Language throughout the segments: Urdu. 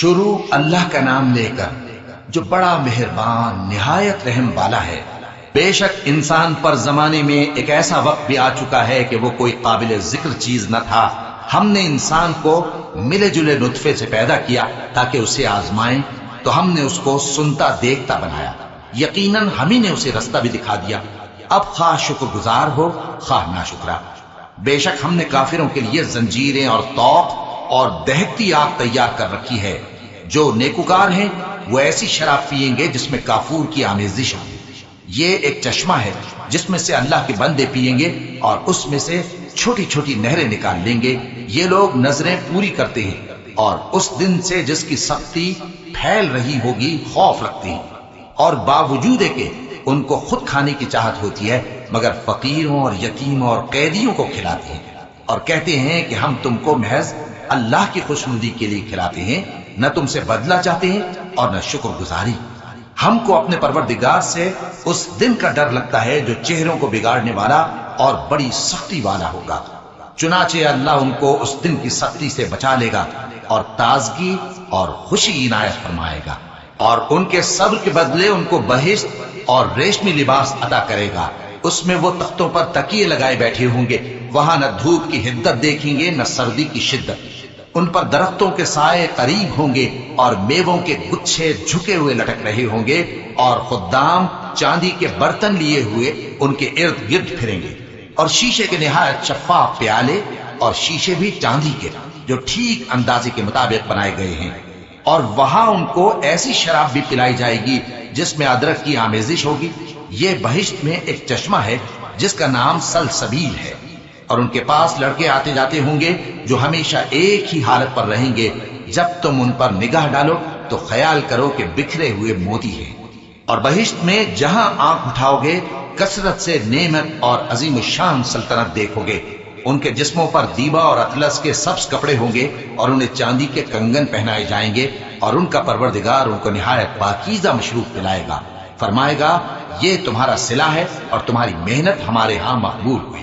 شروع اللہ کا نام لے کر جو بڑا مہربان نہایت رحم والا ہے۔ بے شک انسان پر زمانے میں ایک ایسا وقت بھی آ چکا ہے کہ وہ کوئی قابل ذکر چیز نہ تھا۔ ہم نے انسان کو ملے جلے نطفے سے پیدا کیا تاکہ اسے آزمائیں، تو ہم نے اس کو سنتا دیکھتا بنایا، یقیناً ہم ہی نے اسے رستہ بھی دکھا دیا۔ اب خواہ شکر گزار ہو خواہ ناشکرا۔ بے شک ہم نے کافروں کے لیے زنجیریں اور طوق اور دہکتی آگ تیار کر رکھی ہے۔ جو نیکوکار ہیں وہ ایسی شراب پیئیں گے جس میں کافور کی آمیزش ہو۔ یہ ایک چشمہ ہے جس میں سے اللہ کے بندے پیئیں گے اور اس میں سے چھوٹی چھوٹی نہریں نکال لیں گے۔ یہ لوگ نظریں پوری کرتے ہیں اور اس دن سے جس کی سختی پھیل رہی ہوگی خوف رکھتے ہیں، اور باوجود کہ ان کو خود کھانے کی چاہت ہوتی ہے مگر فقیروں اور یتیموں اور قیدیوں کو کھلاتے ہیں، اور کہتے ہیں کہ ہم تم کو محض اللہ کی خوشنودی کے لیے کھلاتے ہیں، نہ تم سے بدلہ چاہتے ہیں اور نہ شکر گزاری۔ ہم کو اپنے پروردگار سے اس دن کا ڈر لگتا ہے جو چہروں کو بگاڑنے والا اور بڑی سختی والا ہوگا۔ چنانچہ اللہ ان کو اس دن کی سختی سے بچا لے گا اور تازگی اور خوشی عنایت فرمائے گا، اور ان کے صبر کے بدلے ان کو بہشت اور ریشمی لباس عطا کرے گا۔ اس میں وہ تختوں پر تکیے لگائے بیٹھے ہوں گے، وہاں نہ دھوپ کی حدت دیکھیں گے نہ سردی کی شدت۔ ان پر درختوں کے سائے قریب ہوں گے اور میووں کے گچھے جھکے ہوئے لٹک رہے ہوں گے، اور خدام چاندی کے برتن لیے ہوئے ان کے ارد گرد پھریں گے، اور شیشے کے نہایت شفاف پیالے، اور شیشے بھی چاندی کے جو ٹھیک اندازے کے مطابق بنائے گئے ہیں۔ اور وہاں ان کو ایسی شراب بھی پلائی جائے گی جس میں ادرک کی آمیزش ہوگی۔ یہ بہشت میں ایک چشمہ ہے جس کا نام سلسبیل ہے، اور ان کے پاس لڑکے آتے جاتے ہوں گے جو ہمیشہ ایک ہی حالت پر رہیں گے۔ جب تم ان پر نگاہ ڈالو تو خیال کرو کہ بکھرے ہوئے موتی ہیں۔ اور بہشت میں جہاں آنکھ اٹھاؤ گے کثرت سے نعمت اور عظیم الشان سلطنت دیکھو گے۔ ان کے جسموں پر دیبا اور اطلس کے سبز کپڑے ہوں گے، اور انہیں چاندی کے کنگن پہنائے جائیں گے، اور ان کا پروردگار ان کو نہایت پاکیزہ مشروب پلائے گا، فرمائے گا یہ تمہارا صلہ ہے اور تمہاری محنت ہمارے ہاں مقبول ہوئی۔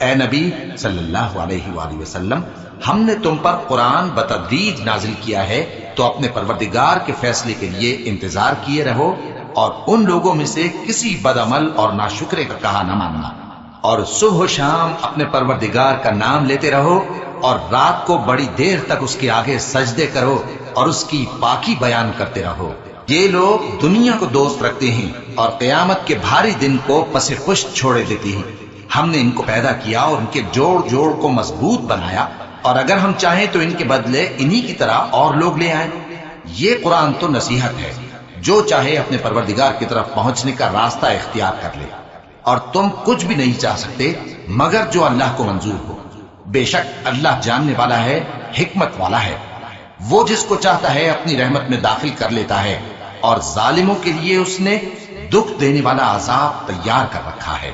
اے نبی صلی اللہ علیہ وآلہ وسلم، ہم نے تم پر قرآن بتدریج نازل کیا ہے، تو اپنے پروردگار کے فیصلے کے لیے انتظار کیے رہو، اور ان لوگوں میں سے کسی بد عمل اور ناشکرے کا کہا نہ ماننا، اور صبح و شام اپنے پروردگار کا نام لیتے رہو، اور رات کو بڑی دیر تک اس کے آگے سجدے کرو اور اس کی پاکی بیان کرتے رہو۔ یہ لوگ دنیا کو دوست رکھتے ہیں اور قیامت کے بھاری دن کو پس پشت چھوڑے دیتے ہیں۔ ہم نے ان کو پیدا کیا اور ان کے جوڑ جوڑ کو مضبوط بنایا، اور اگر ہم چاہیں تو ان کے بدلے انہی کی طرح اور لوگ لے آئیں۔ یہ قرآن تو نصیحت ہے، جو چاہے اپنے پروردگار کی طرف پہنچنے کا راستہ اختیار کر لے، اور تم کچھ بھی نہیں چاہ سکتے مگر جو اللہ کو منظور ہو۔ بے شک اللہ جاننے والا ہے، حکمت والا ہے۔ وہ جس کو چاہتا ہے اپنی رحمت میں داخل کر لیتا ہے، اور ظالموں کے لیے اس نے دکھ دینے والا عذاب تیار کر رکھا ہے۔